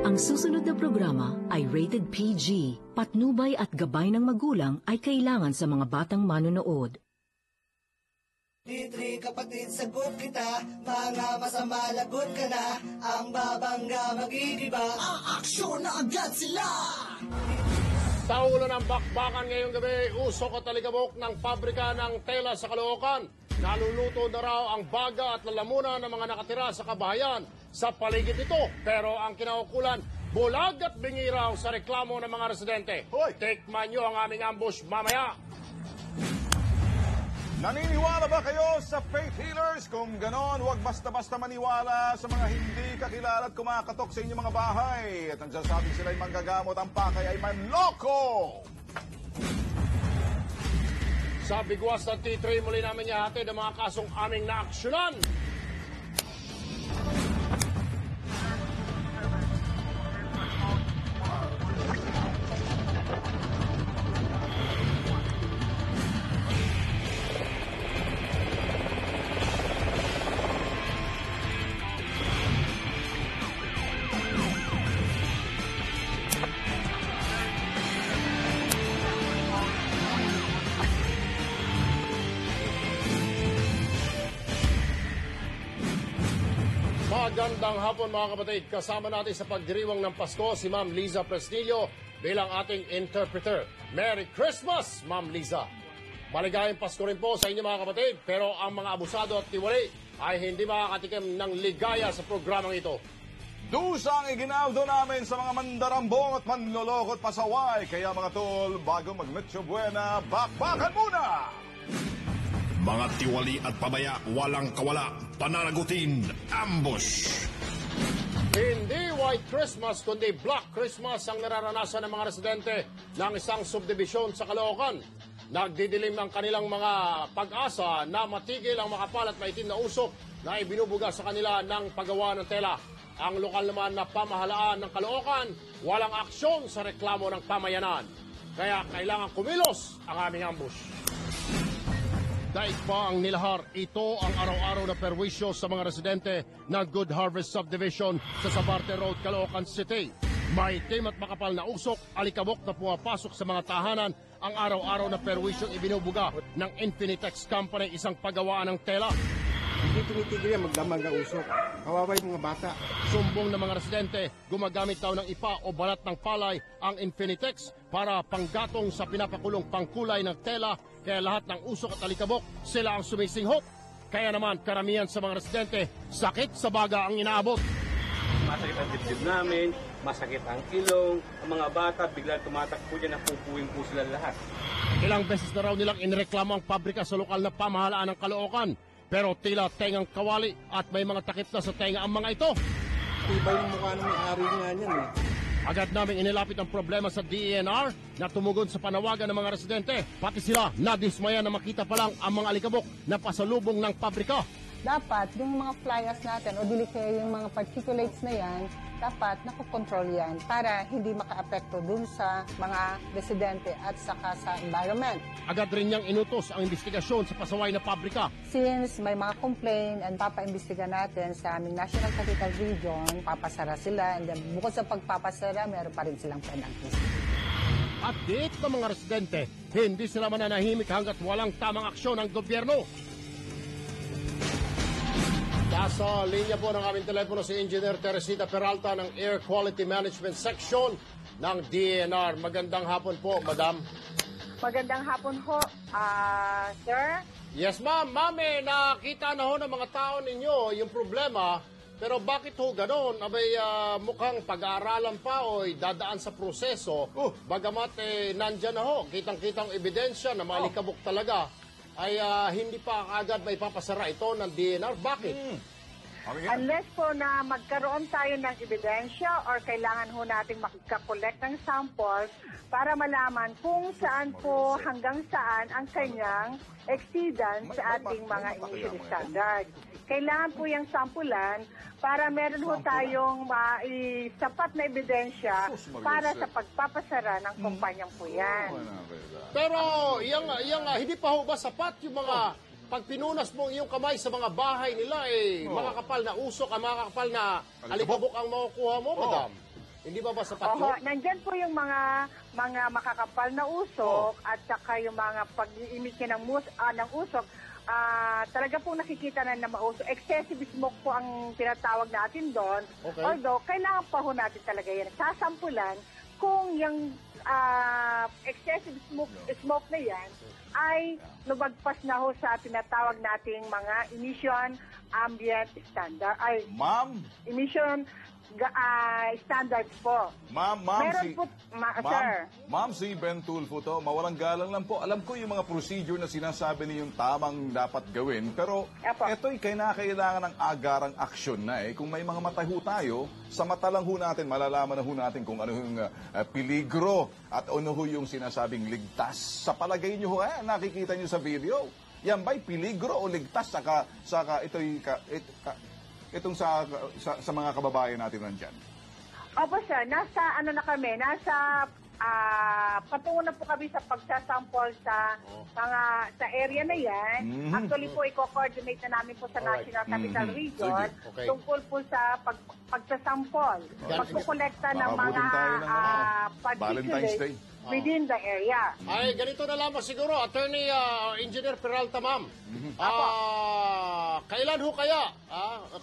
Ang susunod na programa ay rated PG. Patnubay at gabay ng magulang ay kailangan sa mga batang manonood. Litri kapatid, sagot kita. Mga masama lagot ka na. Ang babangga magigiba. Ang aksyon na agad sila. Sa ulo ng bakbakan ngayong gabi, usok at talikabok ng pabrika ng tela sa Caloocan. Naluluto na raw ang baga at lalamunan ng mga nakatira sa kabahayan sa paligid nito. Pero ang kinaukulan, bulag at bingi raw sa reklamo ng mga residente. Tikman nyo ang aming ambush mamaya. Naniniwala ba kayo sa faith healers? Kung ganon, huwag basta-basta maniwala sa mga hindi kakilala at kumakatok sa inyong mga bahay. At ang sasabi sila'y manggagamot, ang pakay ay manloko! Sa bigwas ng T3, muli namin ihatid ang mga kasong aming naaksyonan. Magandang hapon mga kapatid. Kasama natin sa pagdiriwang ng Pasko si Ma'am Liza Presnillo bilang ating interpreter. Merry Christmas, Ma'am Liza. Maligayang Pasko rin po sa inyo mga kapatid, pero ang mga abusado at tiwali ay hindi makakatikim ng ligaya sa programang ito. Dusang iginaldo namin sa mga mandarambong at manloloko at pasaway. Kaya mga tol, bago mag-Metro Buena, bakbakan muna! Mga tiwali at pabaya, walang kawala, pananagutin, ambush. Hindi White Christmas, kundi Black Christmas ang nararanasan ng mga residente ng isang subdivision sa Caloocan. Nagdidilim ang kanilang mga pag-asa na matigil ang makapal at maitim na usok na ibinubuga sa kanila ng paggawa ng tela. Ang lokal naman na pamahalaan ng Caloocan, walang aksyon sa reklamo ng pamayanan. Kaya kailangan kumilos ang aming ambush. Daig pa ang nilahar, ito ang araw-araw na perwisyo sa mga residente ng Good Harvest Subdivision sa Sabarte Road, Caloocan City. May itim at makapal na usok, alikabok na pumapasok sa mga tahanan ang araw-araw na perwisyong ibinubuga ng Infinitex Company, isang paggawaan ng tela. Hindi tumitigil yan, magdamag ang usok. Kawawa yung mga bata. Sumbong ng mga residente, gumagamit daw ng ipa o balat ng palay ang Infinitex para panggatong sa pinapakulong pangkulay ng tela, kaya lahat ng usok at alikabok sila ang sumisinghot. Kaya naman karamihan sa mga residente, sakit sa baga ang inaabot. Masakit ang dibdib namin, masakit ang ilong, ang mga bata biglang tumatakbo dyan, napupuwing po sila lahat. Ilang beses na raw nilang inireklamo ang pabrika sa lokal na pamahalaan ng Caloocan. Pero tila tengang kawali at may mga takip na sa tenga ang mga ito. Iba yung mukha ng may-ari nga niyan eh. Agad naming inilapit ang problema sa DENR na tumugon sa panawagan ng mga residente. Pati sila nadismaya na makita pa lang ang mga alikabok na pasalubong ng pabrika. Dapat yung mga flyers natin o dili kaya yung mga particulates na yan, dapat nakokontrol yan para hindi maka-apekto dun sa mga residente at saka sa environment. Agad rin niyang inutos ang investigasyon sa pasaway na pabrika. Since may mga complaint and papaimbestiga natin sa aming National Capital Region, papasara sila, and then bukod sa pagpapasara, meron pa rin silang penalties. At diit ng mga residente, hindi sila mananahimik hanggat walang tamang aksyon ng gobyerno. Nasa linya po ng aming telepono si Engineer Teresita Peralta ng Air Quality Management Section ng DENR. Magandang hapon po, Madam. Magandang hapon ho, sir. Yes, ma'am. Ma'am, nakita na ho ng mga tao ninyo yung problema, pero bakit ho ganon? Abay, mukhang pag-aaralan pa o dadaan sa proseso. Bagamat nandyan na ho, kitang-kitang ebidensya na malikabok talaga, ay hindi pa agad may papasara ito ng DENR. Bakit? Unless po na magkaroon tayo ng ebidensya or kailangan ho nating makikakolekt ng samples para malaman kung saan po hanggang saan ang kanyang exceedance sa ating mga emission standards. Kailangan po yung sampulan para meron ho tayong sapat na ebidensya para sa pagpapasara ng kumpanyang po yan. Pero hindi pa ho ba sapat yung mga pag pinunas mo iyong kamay sa mga bahay nila, makakapal na usok, makakapal na alikabok ang makukuha mo, Madam? Hindi ba sapat Oho, yun? nandyan po yung mga makakapal na usok at saka yung mga pag-imik ng usok. Talaga pong nakikita na mausok. Excessive smoke po ang tinatawag natin doon. Okay. Although, kailangan pa ho natin talaga yan. Sasampulan kung yung excessive smoke na yan ay lumagpas na ho sa tinatawag nating mga emission ambient standard. Ma'am? Emission standards po. Ma'am, Meron po, sir. Ma'am, si Ben Tulfo to, mawalang galang lang po. Alam ko yung mga procedure na sinasabi niyong tamang dapat gawin, pero Apo. ito'y kailangan ng agarang aksyon na eh. Kung may mga mata ho tayo, sa mata lang ho natin, malalaman na ho natin kung ano yung peligro at ano ho yung sinasabing ligtas. Sa palagay niyo ho, nakikita niyo sa video, yan ba'y peligro o ligtas? Saka itong sa mga kababayan natin nandyan? Opo, sir. Nasa patungo na po kami sa pagsasample sa sa area na yan. Actually po, i-coordinate na namin po sa National Capital Region Okay. tungkol po sa pagsasample. Pagkukolekta ng mga Makabutin tayo ng Valentine's Day. particulates within the area. Ay, ganito na lamang siguro, Attorney Engineer Peralta, ma'am. Kailan ho kaya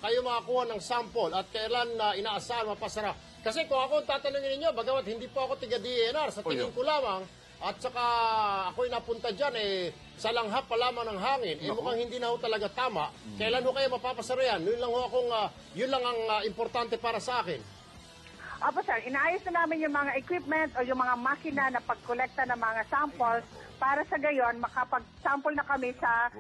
kayo makakuha ng sample at kailan inaasahan mapasara? Kasi kung ako tatanungin ninyo, bagamat hindi po ako tiga-DNR, sa tingin ko lamang, at saka ako'y napunta dyan, sa langhap pa lamang ng hangin, mukhang hindi na ho talaga tama. Kailan ho kayo mapapasara yan? Yun lang ang importante para sa akin. Opo, sir. Inaayos na namin yung mga equipment o yung mga makina na pagkolekta ng mga samples para sa gayon makapag-sample na kami sa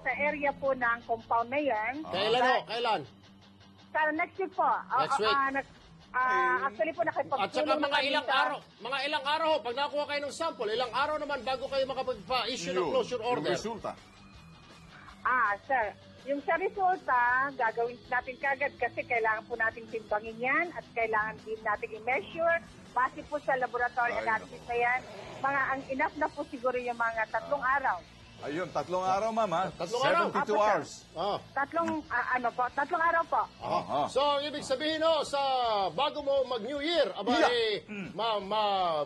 area po ng compound na yan. Kailan ho? Kailan? Sa next week po. Next week. Actually po At saka mga ilang araw ho, pag nakuha kayo ng sample, ilang araw naman bago kayo makapag-issue ng closure order. Yung resulta. Sir. Yung sa resulta, gagawin natin kagad kasi kailangan po natin timbangin yan at kailangan din natin i-measure. Base po sa laboratory analysis na yan, ang enough na po siguro yung mga 3 araw. Ayun, 3 araw, ma'am, ha? 3 araw? 72 hours. Tatlong araw po. So, ibig sabihin bago mo mag-New Year,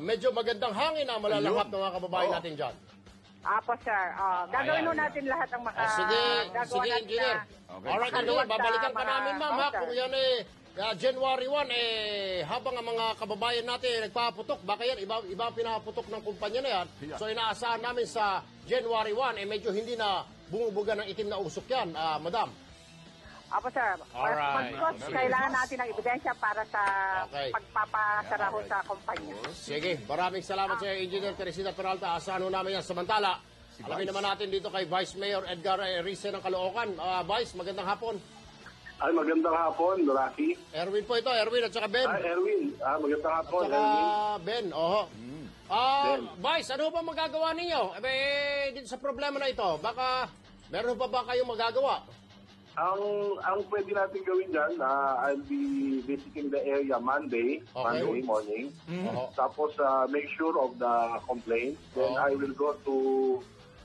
medyo magandang hangin na malalahap ng mga kababayan natin dyan. Apo, sir. Gagawin mo natin lahat ang Sige, engineer. Alright, engineer, babalikan ka namin, ma'am, ha? Kung yan January 1, habang ang mga kababayan natin nagpaputok, baka yan, iba ang pinaputok ng kumpanya na yan. So, inaasahan namin sa January 1, medyo hindi na bumubuga ng itim na usok yan, madam. Apo, sir. Alright. Kailangan natin ng ebidensya para sa pagpapasara ho sa kumpanya. Sige, maraming salamat sa Engineer Teresita Peralta. Asahan ho namin yan. Samantala, alamin naman natin dito kay Vice Mayor Edgar Rice ng Caloocan. Vice, magandang hapon. Ay, magandang hapon, Rocky. Erwin po ito, Erwin at saka Ben. Erwin. Magandang hapon, at saka Erwin. Ben, Vice, ano ba magagawa ninyo? Dito sa problema na ito, baka meron pa ba kayong magagawa? Ang pwede natin gawin dyan, I'll be visiting the area Monday morning. Tapos make sure of the complaint. Then I will go to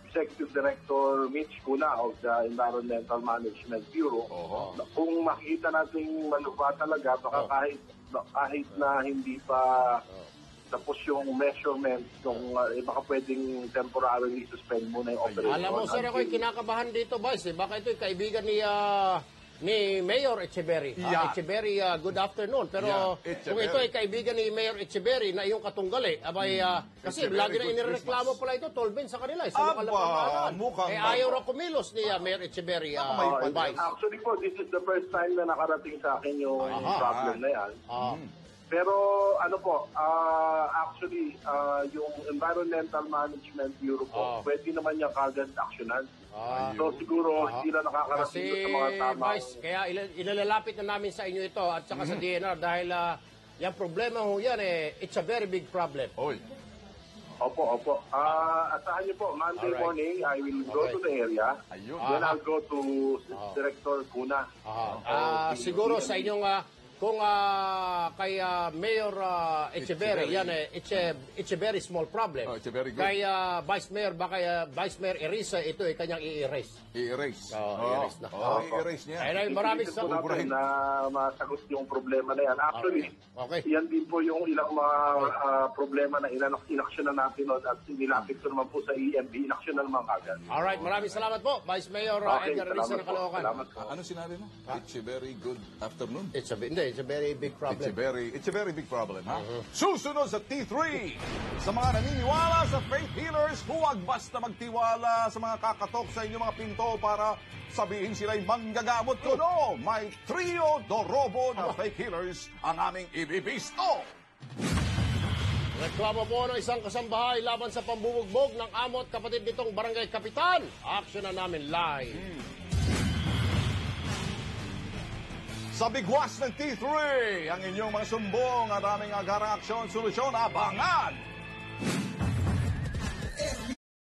Executive Director Mitch Kuna of the Environmental Management Bureau. Kung makikita natin malupa talaga, baka kahit na hindi pa tapos yung measurements kung baka pwedeng temporarily suspend muna yung operation. Alam mo, sir, ako'y kinakabahan dito, Vice. Baka ito'y kaibigan ni Mayor Echeverry. Echeverry, good afternoon. Pero kung ito ay kaibigan ni Mayor Echeverry na iyong katunggali, kasi lagi na inireklamo pala ito, Tolben sa kanila. Sa lokal na pamahalaan. Ayaw raw kumilos ni Mayor Echeverry, Vice. Actually po, this is the first time na nakarating sa akin yung problem na yan. Pero actually, yung Environmental Management Bureau po, pwede naman niya kagad aksyonan. So siguro hindi na nakakarating sa mga tama. Vice, kaya ilalalapit na namin sa inyo ito at saka sa DNR dahil yung problema ho yan, it's a very big problem. Opo. Asahan niyo po, Monday morning, I will go to the area. Then I'll go to Director Kuna. Siguro sa inyong kung kay Mayor Echeverry, yan it's a very small problem. Oh, it's a very good. Kay Vice Mayor, baka Vice Mayor Erisa, ito ay kanyang i-erase. I-erase. I-erase na. I-erase niya. Ay, maraming Isipin po natin na masagot yung problema na yan. Actually, Okay. yan din po yung ilang mga problema na inaksyon na natin at nilapit ko naman po sa EMB, inaksyon na naman agad. Alright, maraming salamat po, Vice Mayor Okay, Edgar Erisa salamat ng po. Caloocan. Salamat po. Ano sinabi mo? It's a very good afternoon. It's a very big problem. It's a very big problem, ha? Susunod sa T3, sa mga naniniwala sa faith healers, huwag basta magtiwala sa mga kakatok sa inyong mga pinto para sabihin sila'y manggagamot ko. No, may trio dorobo na fake healers ang aming ibibisto. Reklamo po ng isang kasambahay laban sa pambubugbog ng amot kapatid nitong barangay kapitan. Action na namin live. Sa bigwas ng T3, ang inyong mga sumbong at aming agarang aksyon, solusyon, abangan